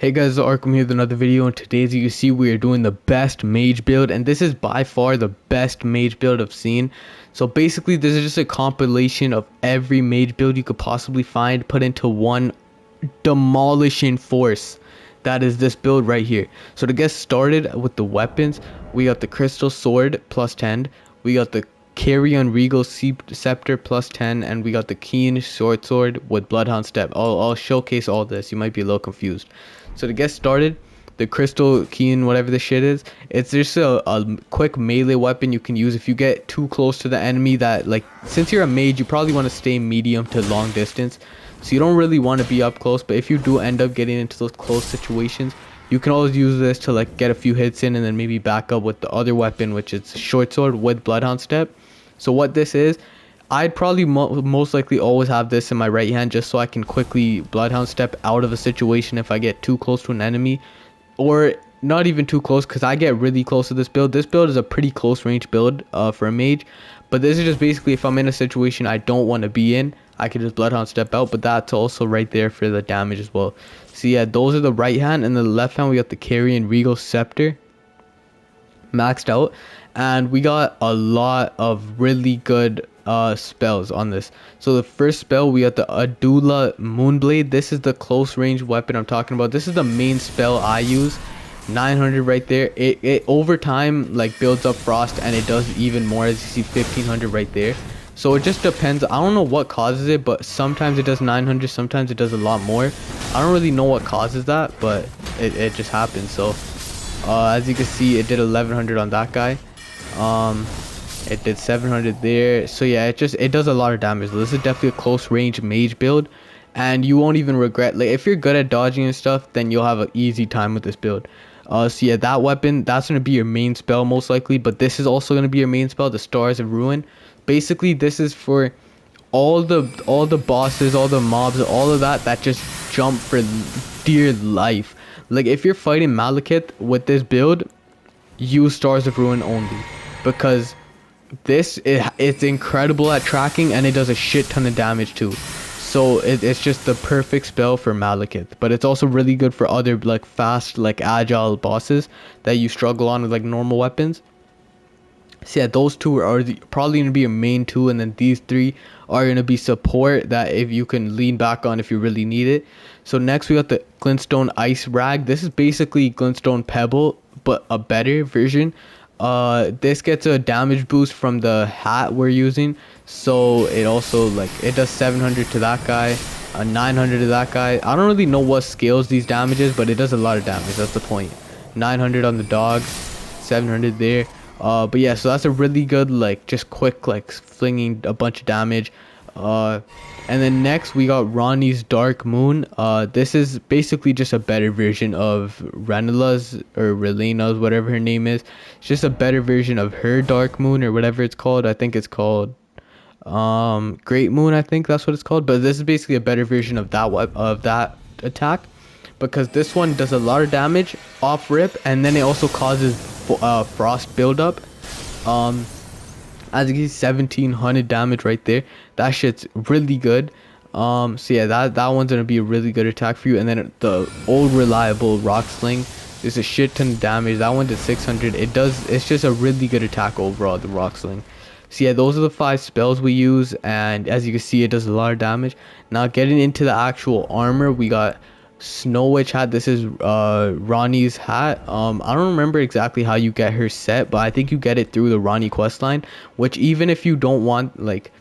Hey guys, Arkham here with another video, and today as you can see we are doing the best mage build, and this is by far the best mage build I've seen. So basically this is just a compilation of every mage build you could possibly find put into one demolishing force. That is this build right here. So to get started with the weapons, we got the crystal sword plus 10, we got the Carrion Regal Scepter plus 10, and we got the Keen Short Sword with Bloodhound Step. I'll showcase all this. You might be a little confused. So to get started, the Crystal Keen, whatever the shit is, it's just a quick melee weapon you can use if you get too close to the enemy. That, like, since you're a mage, you probably want to stay medium to long distance. So you don't really want to be up close, but if you do end up getting into those close situations, you can always use this to like get a few hits in and then maybe back up with the other weapon, which is short sword with Bloodhound Step. So what this is, I'd probably most likely always have this in my right hand just so I can quickly Bloodhound Step out of a situation if I get too close to an enemy, or not even too close, because I get really close to this build. This build is a pretty close range build for a mage, but this is just basically if I'm in a situation I don't want to be in, I can just Bloodhound Step out, but that's also right there for the damage as well. So yeah, those are the right hand, and the left hand we got the Carrion Regal Scepter maxed out, and we got a lot of really good spells on this. So the first spell, we got the Adula Moonblade. This is the close range weapon I'm talking about. This is the main spell I use. 900 right there. It over time like builds up frost, and it does even more, as you see 1500 right there. So it just depends. I don't know what causes it, but sometimes it does 900, sometimes it does a lot more. I don't really know what causes that, but it just happens. So as you can see, it did 1100 on that guy. It did 700 there. So yeah, it does a lot of damage. This is definitely a close range mage build, and you won't even regret. Like, if you're good at dodging and stuff, then you'll have an easy time with this build. So yeah, that weapon, that's going to be your main spell most likely, but this is also going to be your main spell, the Stars of Ruin. Basically this is for all the bosses, all the mobs, all of that just jump for dear life. Like, if you're fighting Malekith with this build, use Stars of Ruin only, because it's incredible at tracking, and it does a shit ton of damage too. So it's just the perfect spell for Malekith, but it's also really good for other like fast, like agile bosses that you struggle on with like normal weapons. So yeah, those two are probably going to be your main two, and then these three are going to be support that if you can lean back on if you really need it. So next we got the Glintstone Ice Rag. This is basically Glintstone Pebble, but a better version. This gets a damage boost from the hat we're using, so it also, like, it does 700 to that guy, 900 to that guy. I don't really know what scales these damages, but it does a lot of damage. That's the point. 900 on the dog, 700 there. But yeah, so that's a really good, like, just quick, like, flinging a bunch of damage. And then next we got Ronnie's Dark Moon. This is basically just a better version of Renala's, or Relena's, whatever her name is. It's just a better version of her Dark Moon, or whatever it's called. I think it's called Great Moon, I think that's what it's called. But this is basically a better version of that attack, because this one does a lot of damage off rip, and then it also causes frost buildup. As you can see, 1700 damage right there. That shit's really good. So yeah, that one's gonna be a really good attack for you. And then the old reliable Rock Sling is a shit ton of damage. That one did 600. It's just a really good attack overall, the Rock Sling. So yeah, those are the 5 spells we use, and as you can see, it does a lot of damage. Now getting into the actual armor, we got Snow Witch hat. This is Ronnie's hat. I don't remember exactly how you get her set, but I think you get it through the Ronnie questline, which, even if you don't want like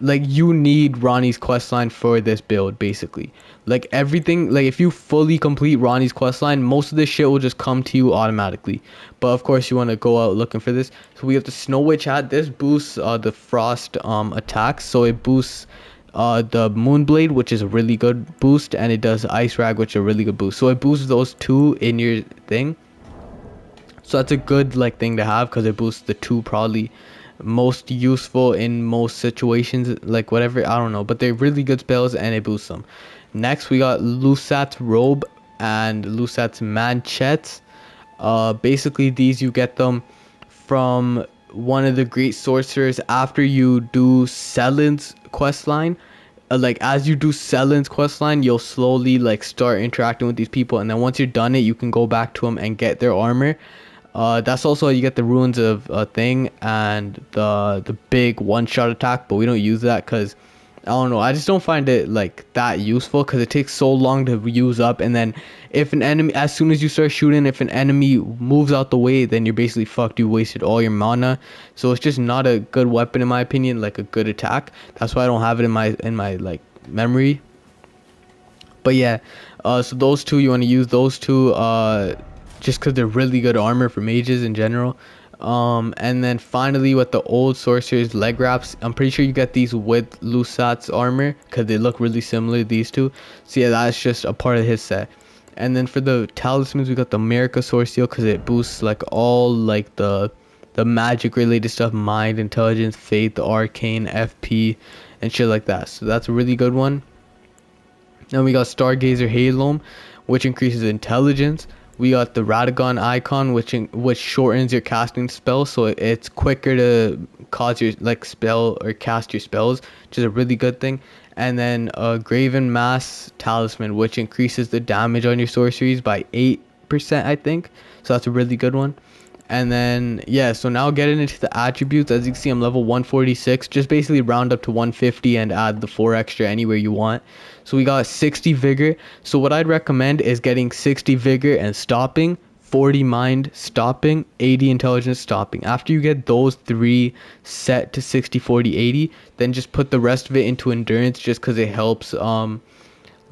you need Ronnie's questline for this build. Basically, like, everything, like, if you fully complete Ronnie's questline, most of this shit will just come to you automatically. But of course you want to go out looking for this. So we have the Snow Witch hat. This boosts the frost attacks, so it boosts the Moonblade, which is a really good boost, and it does Ice Rag, which is a really good boost. So it boosts those two in your thing. So that's a good, like, thing to have, because it boosts the two probably most useful in most situations, like, whatever, I don't know, but they're really good spells, and it boosts them. Next we got Lusat's Robe and Lusat's Manchettes. Basically these, you get them from one of the great sorcerers after you do Selin's questline. like as you do Selen's quest line, you'll slowly like start interacting with these people, and then once you're done it, you can go back to them and get their armor. That's also how you get the ruins of a thing and the big one-shot attack, but we don't use that because I don't know. I just don't find it like that useful because it takes so long to use up, and then if an enemy, as soon as you start shooting, if an enemy moves out the way, then you're basically fucked. You wasted all your mana, so it's just not a good weapon in my opinion, like a good attack. That's why I don't have it in my like memory. But yeah, so those two, you want to use those two, just because they're really good armor for mages in general. And then finally with the old sorcerer's leg wraps, I'm pretty sure you get these with Lusat's armor because they look really similar to these two. So yeah, that's just a part of his set. And then for the talismans, we got the America sword seal because it boosts like all like the magic related stuff, mind, intelligence, faith, arcane, FP, and shit like that. So that's a really good one. Then we got Stargazer Halom, which increases intelligence. We got the Radagon icon, which shortens your casting spell, so it's quicker to cause your like spell or cast your spells, which is a really good thing. And then Graven Mass Talisman, which increases the damage on your sorceries by 8%, I think. So that's a really good one. And then yeah, so now getting into the attributes, as you can see I'm level 146. Just basically round up to 150 and add the 4 extra anywhere you want. So we got 60 vigor. So what I'd recommend is getting 60 vigor and stopping, 40 mind stopping, 80 intelligence stopping. After you get those 3 set to 60, 40, 80, then just put the rest of it into endurance, just because it helps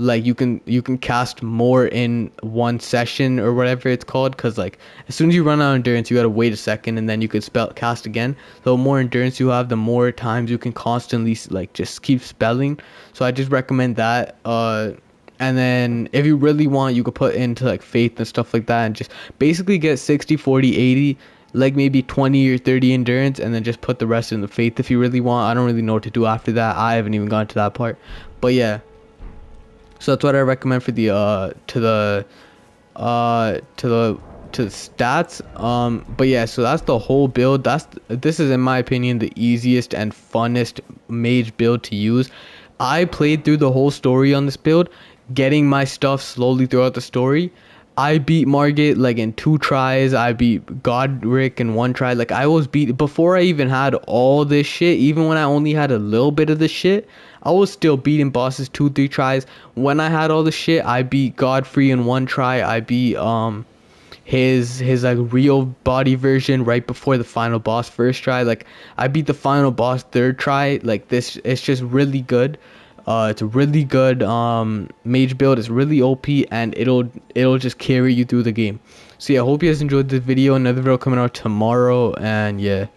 like you can cast more in one session or whatever it's called, because like as soon as you run out of endurance, you gotta wait a second and then you can spell cast again. The more endurance you have, the more times you can constantly like just keep spelling. So I just recommend that. And then if you really want, you could put into like faith and stuff like that and just basically get 60, 40, 80, like maybe 20 or 30 endurance, and then just put the rest in the faith if you really want. I don't really know what to do after that. I haven't even gotten to that part, but yeah. So that's what I recommend for the to the stats. But yeah, so that's the whole build. This is in my opinion the easiest and funnest mage build to use. I played through the whole story on this build, getting my stuff slowly throughout the story. I beat Margit like in 2 tries. I beat Godric in 1 try. Like I was beat before I even had all this shit. Even when I only had a little bit of the shit, I was still beating bosses 2, 3 tries. When I had all the shit, I beat Godfrey in 1 try. I beat his like real body version right before the final boss 1st try. Like I beat the final boss 3rd try. Like this, it's just really good. It's a really good mage build. It's really OP, and it'll just carry you through the game. So yeah, I hope you guys enjoyed this video. Another video coming out tomorrow, and yeah.